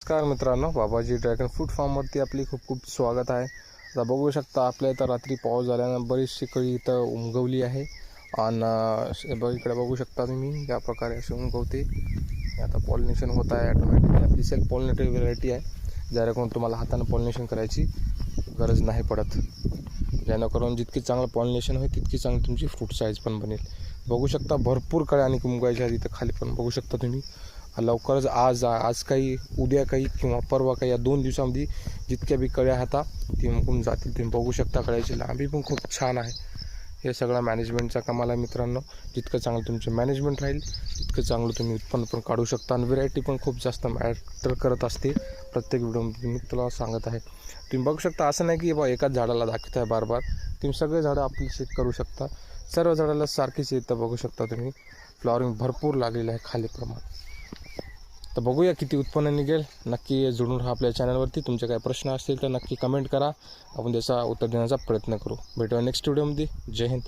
नमस्कार मित्रांनो, बाबाजी dragon fruit फार्मवरती आपली खूप खूप स्वागत आहे. आता बघू शकता आपल्या इथं रात्री पाऊस झाल्यानं बरीचशी कळी इथं उमगवली आहे आणि इकडे बघू शकता तुम्ही या प्रकारे अशी उमगवते. आता पॉलिनेशन होत आहे ऑटोमॅटिकली. आपली सेल्फ पॉलिनेटेड व्हरायटी आहे, ज्याकरून तुम्हाला हाताने पॉलिनेशन करायची गरज नाही पडत. जेणेकरून जितकी चांगलं पॉलिनेशन होईल तितकी चांगली तुमची फ्रूट साईज पण बनेल. बघू शकता भरपूर कळ्या आणि उमगायच्या आधी इथं खाली पण बघू शकता तुम्ही. लवकरच आज काही उद्या काही किंवा परवा काही या 2 दिवसांमध्ये जितक्या बी कळ्या आहेत ती उमगून जातील. तुम्ही बघू शकता कळ्याची लांबी पण खूप छान आहे. हे सगळं मॅनेजमेंटचा कमाल आहे मित्रांनो. जितकं चांगलं तुमचं मॅनेजमेंट राहील तितकं चांगलं तुम्ही उत्पन्न पण काढू शकता. आणि व्हरायटी पण खूप जास्त मॅटर करत असते. प्रत्येक व्हिडिओमध्ये मी तुला सांगत आहे. तुम्ही बघू शकता असं नाही की बा एकाच झाडाला दाखवत आहे बार तुम्ही सगळे झाडं आपली चेक करू शकता. सर्व झाडाला सारखीच येतं बघू शकता तुम्ही. फ्लॉवरिंग भरपूर लागलेलं आहे खाली प्रमाण. तर बघूया किती उत्पन्न निघेल. नक्की जुळून राहा आपल्या चॅनलवरती. तुमचे काही प्रश्न असतील तर नक्की कमेंट करा, आपण त्याचा उत्तर देण्याचा प्रयत्न करू. भेटूया नेक्स्ट व्हिडिओमध्ये. जय हिंद.